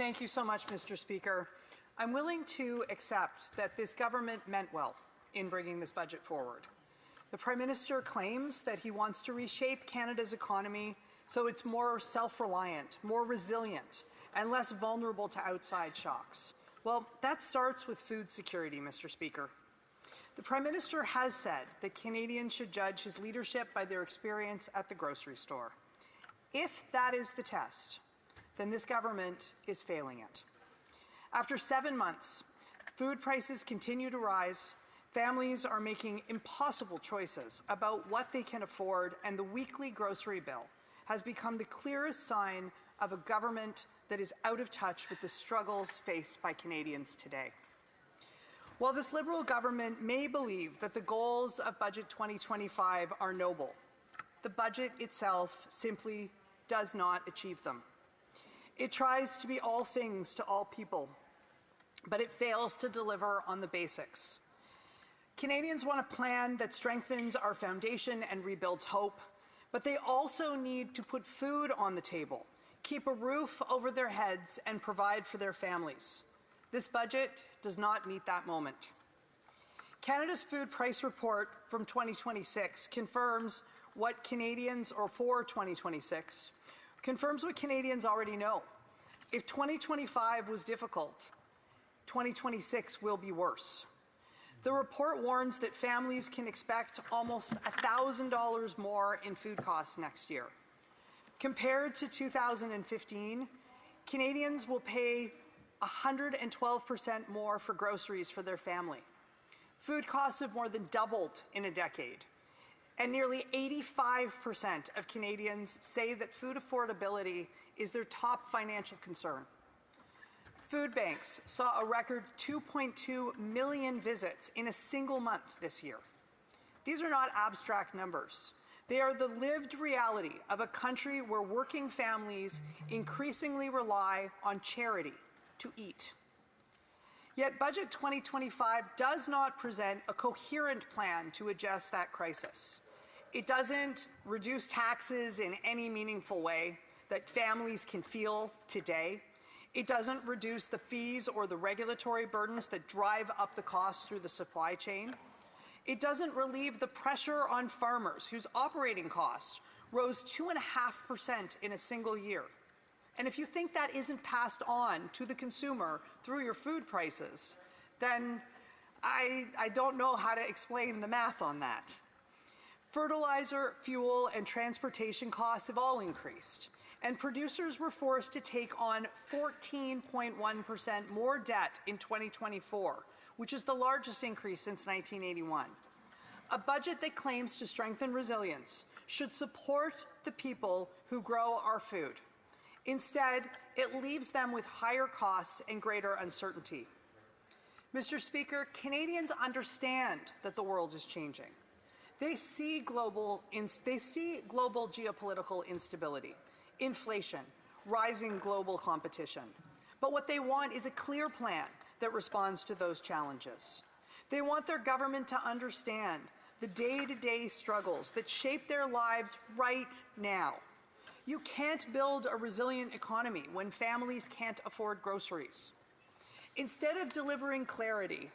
Thank you so much, Mr. Speaker. I'm willing to accept that this government meant well in bringing this budget forward. The Prime Minister claims that he wants to reshape Canada's economy so it's more self-reliant, more resilient, and less vulnerable to outside shocks. Well, that starts with food security, Mr. Speaker. The Prime Minister has said that Canadians should judge his leadership by their experience at the grocery store. If that is the test, then this government is failing it. After 7 months, food prices continue to rise, families are making impossible choices about what they can afford, and the weekly grocery bill has become the clearest sign of a government that is out of touch with the struggles faced by Canadians today. While this Liberal government may believe that the goals of Budget 2025 are noble, the budget itself simply does not achieve them. It tries to be all things to all people, but it fails to deliver on the basics. Canadians want a plan that strengthens our foundation and rebuilds hope, but they also need to put food on the table, keep a roof over their heads, and provide for their families. This budget does not meet that moment. Canada's food price report from 2026 confirms what Canadians, or for 2026, confirms what Canadians already know. If 2025 was difficult, 2026 will be worse. The report warns that families can expect almost $1,000 more in food costs next year. Compared to 2015, Canadians will pay 112% more for groceries for their family. Food costs have more than doubled in a decade, and nearly 85% of Canadians say that food affordability is their top financial concern. Food banks saw a record 2.2 million visits in a single month this year. These are not abstract numbers. They are the lived reality of a country where working families increasingly rely on charity to eat. Yet Budget 2025 does not present a coherent plan to address that crisis. It doesn't reduce taxes in any meaningful way that families can feel today. It doesn't reduce the fees or the regulatory burdens that drive up the costs through the supply chain. It doesn't relieve the pressure on farmers whose operating costs rose 2.5% in a single year. And if you think that isn't passed on to the consumer through your food prices, then I don't know how to explain the math on that. Fertilizer, fuel, and transportation costs have all increased, and producers were forced to take on 14.1% more debt in 2024, which is the largest increase since 1981. A budget that claims to strengthen resilience should support the people who grow our food. Instead, it leaves them with higher costs and greater uncertainty. Mr. Speaker, Canadians understand that the world is changing. They see global geopolitical instability, inflation, rising global competition. But what they want is a clear plan that responds to those challenges. They want their government to understand the day-to-day struggles that shape their lives right now. You can't build a resilient economy when families can't afford groceries. Instead of delivering clarity,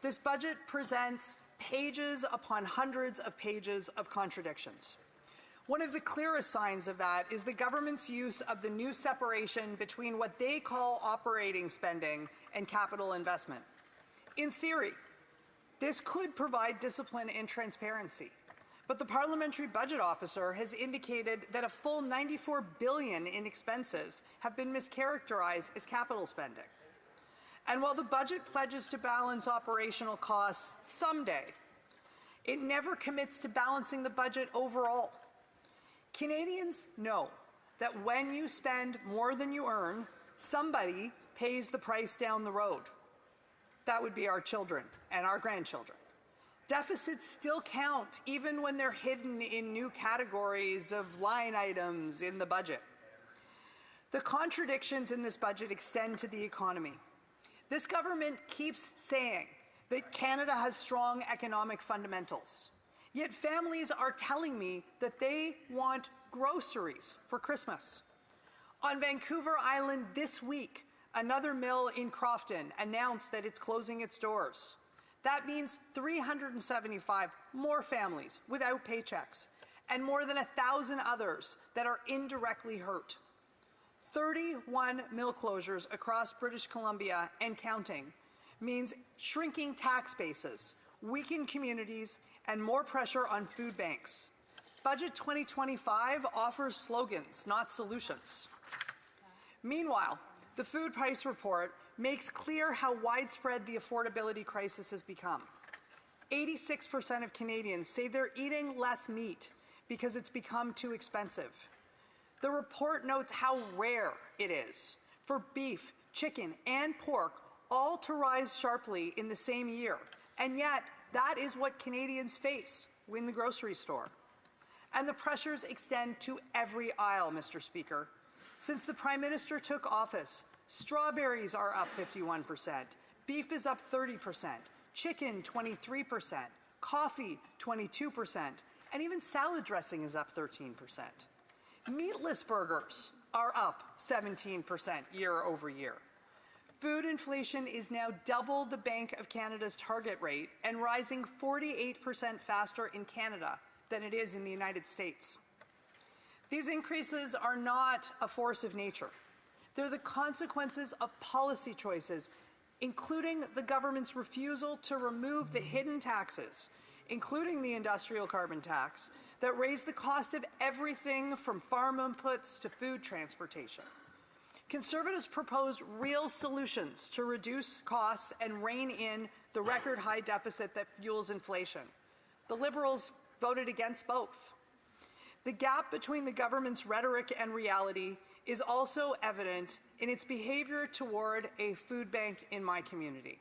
this budget presents pages upon hundreds of pages of contradictions. One of the clearest signs of that is the government's use of the new separation between what they call operating spending and capital investment. In theory, this could provide discipline and transparency, but the Parliamentary Budget Officer has indicated that a full $94 billion in expenses have been mischaracterized as capital spending. And while the budget pledges to balance operational costs someday, it never commits to balancing the budget overall. Canadians know that when you spend more than you earn, somebody pays the price down the road. That would be our children and our grandchildren. Deficits still count even when they're hidden in new categories of line items in the budget. The contradictions in this budget extend to the economy. This government keeps saying that Canada has strong economic fundamentals, yet families are telling me that they want groceries for Christmas. On Vancouver Island this week, Another mill in Crofton announced that it's closing its doors. That means 375 more families without paychecks and more than 1,000 others that are indirectly hurt. 31 mill closures across British Columbia and counting means shrinking tax bases, weakened communities, and more pressure on food banks. Budget 2025 offers slogans, not solutions. Meanwhile, the Food Price Report makes clear how widespread the affordability crisis has become. 86% of Canadians say they're eating less meat because it's become too expensive. The report notes how rare it is for beef, chicken, and pork all to rise sharply in the same year, and yet that is what Canadians face in the grocery store. And the pressures extend to every aisle, Mr. Speaker. Since the Prime Minister took office, strawberries are up 51%, beef is up 30%, chicken 23%, coffee 22%, and even salad dressing is up 13%. Meatless burgers are up 17% year over year. Food inflation is now double the Bank of Canada's target rate and rising 48% faster in Canada than it is in the United States. These increases are not a force of nature. They're the consequences of policy choices, including the government's refusal to remove the hidden taxes, including the industrial carbon tax, that raise the cost of everything from farm inputs to food transportation. Conservatives proposed real solutions to reduce costs and rein in the record high deficit that fuels inflation. The Liberals voted against both. The gap between the government's rhetoric and reality is also evident in its behavior toward a food bank in my community.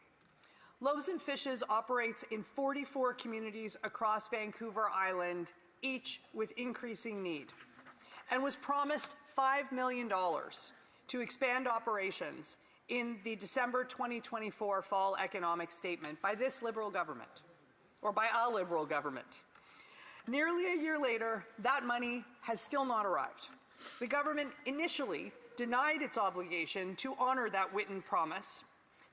Loaves and Fishes operates in 44 communities across Vancouver Island, each with increasing need, and was promised $5 million to expand operations in the December 2024 fall economic statement by this Liberal government, or by a Liberal government. Nearly a year later, that money has still not arrived. The government initially denied its obligation to honor that Whitton promise,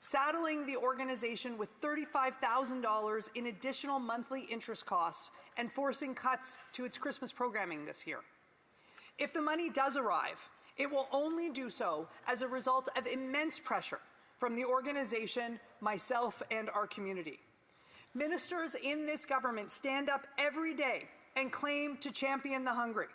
saddling the organization with $35,000 in additional monthly interest costs and forcing cuts to its Christmas programming this year. If the money does arrive, it will only do so as a result of immense pressure from the organization, myself, and our community. Ministers in this government stand up every day and claim to champion the hungry.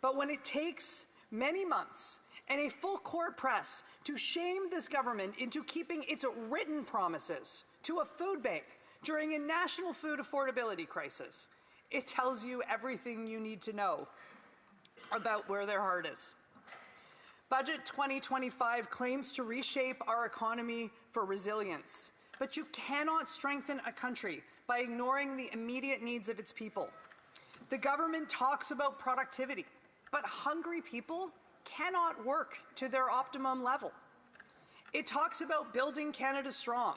But when it takes many months and a full court press to shame this government into keeping its written promises to a food bank during a national food affordability crisis, it tells you everything you need to know about where their heart is. Budget 2025 claims to reshape our economy for resilience, but you cannot strengthen a country by ignoring the immediate needs of its people. The government talks about productivity, but hungry people cannot work to their optimum level. It talks about building Canada strong,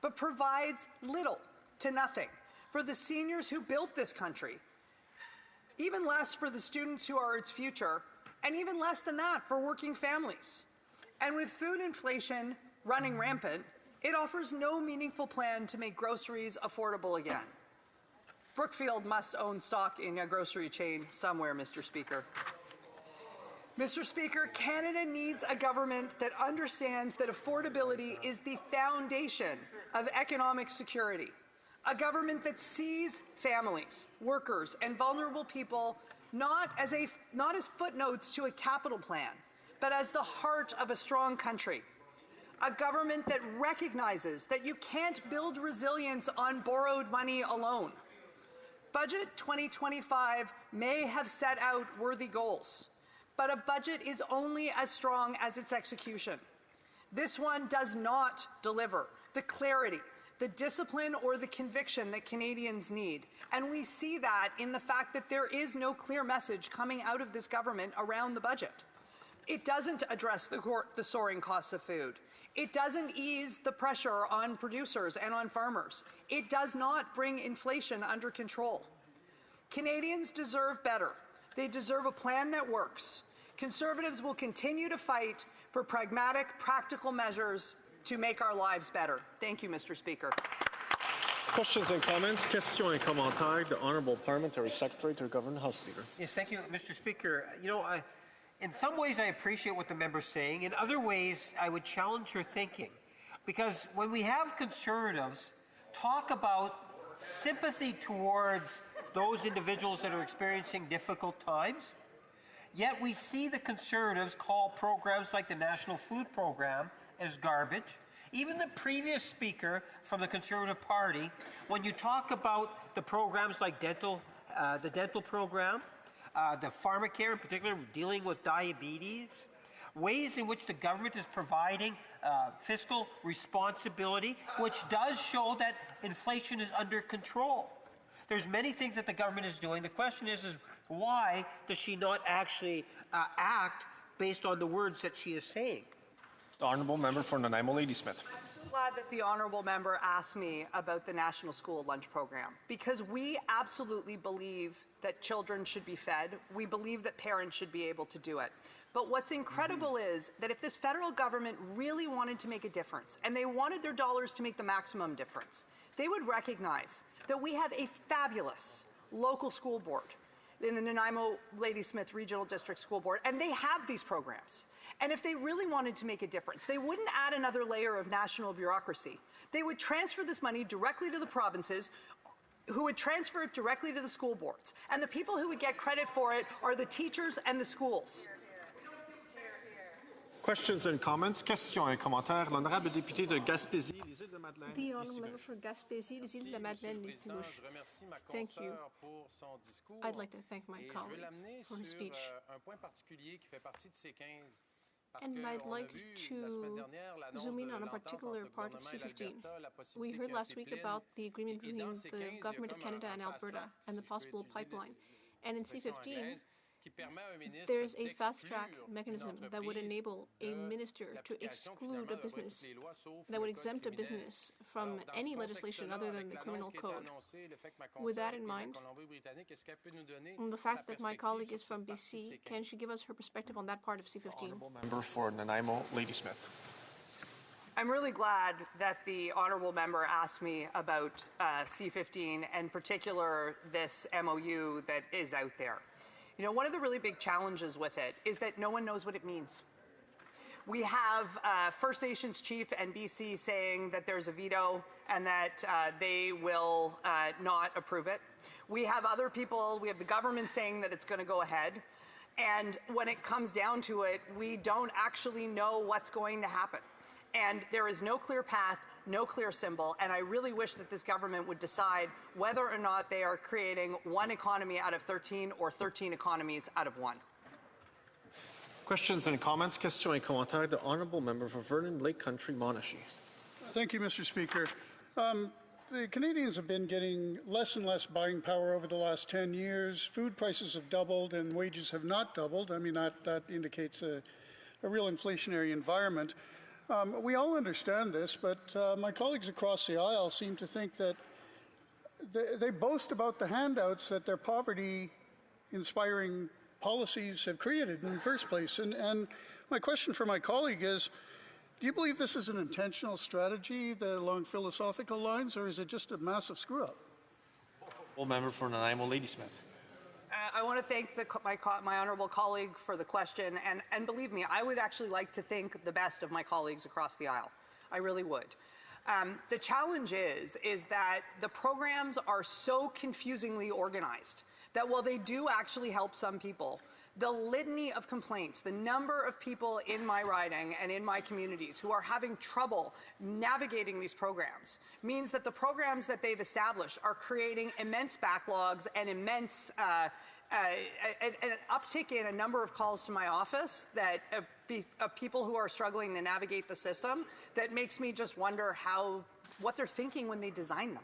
but provides little to nothing for the seniors who built this country, even less for the students who are its future, and even less than that for working families. And with food inflation running rampant, it offers no meaningful plan to make groceries affordable again. Brookfield must own stock in a grocery chain somewhere, Mr. Speaker. Mr. Speaker, Canada needs a government that understands that affordability is the foundation of economic security. A government that sees families, workers, and vulnerable people not as footnotes to a capital plan, but as the heart of a strong country. A government that recognizes that you can't build resilience on borrowed money alone. Budget 2025 may have set out worthy goals, but a budget is only as strong as its execution. This one does not deliver the clarity, the discipline, or the conviction that Canadians need. And we see that in the fact that there is no clear message coming out of this government around the budget. It doesn't address the soaring costs of food. It doesn't ease the pressure on producers and on farmers. It does not bring inflation under control. Canadians deserve better. They deserve a plan that works. Conservatives will continue to fight for pragmatic, practical measures to make our lives better. Thank you, Mr. Speaker. Questions and comments. Questions et commentaires. The Honourable Parliamentary Secretary to the Government House Leader. Yes, thank you, Mr. Speaker. You know, in some ways I appreciate what the member's saying. In other ways, I would challenge her thinking. Because when we have Conservatives talk about sympathy towards those individuals that are experiencing difficult times, yet we see the Conservatives call programs like the National Food Program as garbage. Even the previous speaker from the Conservative Party, when you talk about the programs like the dental program, the pharmacare in particular, dealing with diabetes, ways in which the government is providing fiscal responsibility, which does show that inflation is under control. There's many things that the government is doing. The question is why does she not actually act based on the words that she is saying? The Honourable Member for Nanaimo Ladysmith. I'm so glad that the honourable member asked me about the National School Lunch Program, because we absolutely believe that children should be fed. We believe that parents should be able to do it. But what's incredible is that if this federal government really wanted to make a difference, and they wanted their dollars to make the maximum difference, they would recognize that we have a fabulous local school board in the Nanaimo Ladysmith Regional District School Board, and they have these programs. And if they really wanted to make a difference, they wouldn't add another layer of national bureaucracy. They would transfer this money directly to the provinces, who would transfer it directly to the school boards. And the people who would get credit for it are the teachers and the schools. Questions and comments. Questions et commentaires. L'honorable député de Gaspésie, les Îles de Madeleine. The honourable member for Gaspésie, les Îles de Madeleine, Listinoche. Thank you. I'd like to thank my colleague for his speech. And I'd like to zoom in on a particular part of C-15. We heard last week about the agreement between the Government of Canada and Alberta and the possible pipeline. And in C-15, there's a fast-track mechanism that would enable a minister to exclude a business, that would exempt a business from any legislation other than the criminal code. With that in mind, and the fact that my colleague is from BC, can she give us her perspective on that part of C-15? Member for Nanaimo Ladysmith. I'm really glad that the honourable member asked me about C-15, and in particular this MOU that is out there. You know, one of the really big challenges with it is that no one knows what it means. We have First Nations chief and BC saying that there's a veto and that they will not approve it. We have other people, we have the government saying that it's going to go ahead. And when it comes down to it, we don't actually know what's going to happen. And there is no clear path, no clear symbol, and I really wish that this government would decide whether or not they are creating one economy out of 13 or 13 economies out of one. Questions and comments. Questions et commentaires. The Honourable Member for Vernon Lake Country, Monashee. Thank you, Mr. Speaker. The Canadians have been getting less and less buying power over the last 10 years. Food prices have doubled and wages have not doubled. I mean, that indicates a real inflationary environment. We all understand this, but my colleagues across the aisle seem to think that they boast about the handouts that their poverty-inspiring policies have created in the first place. And my question for my colleague is, do you believe this is an intentional strategy along philosophical lines, or is it just a massive screw-up? Member for Nanaimo Ladysmith. I want to thank my honourable colleague for the question, and believe me, I would actually like to think the best of my colleagues across the aisle. I really would. The challenge is that the programs are so confusingly organized that while they do actually help some people, the litany of complaints, the number of people in my riding and in my communities who are having trouble navigating these programs means that the programs that they've established are creating immense backlogs and immense an uptick in a number of calls to my office that of people who are struggling to navigate the system that makes me just wonder what they're thinking when they design them.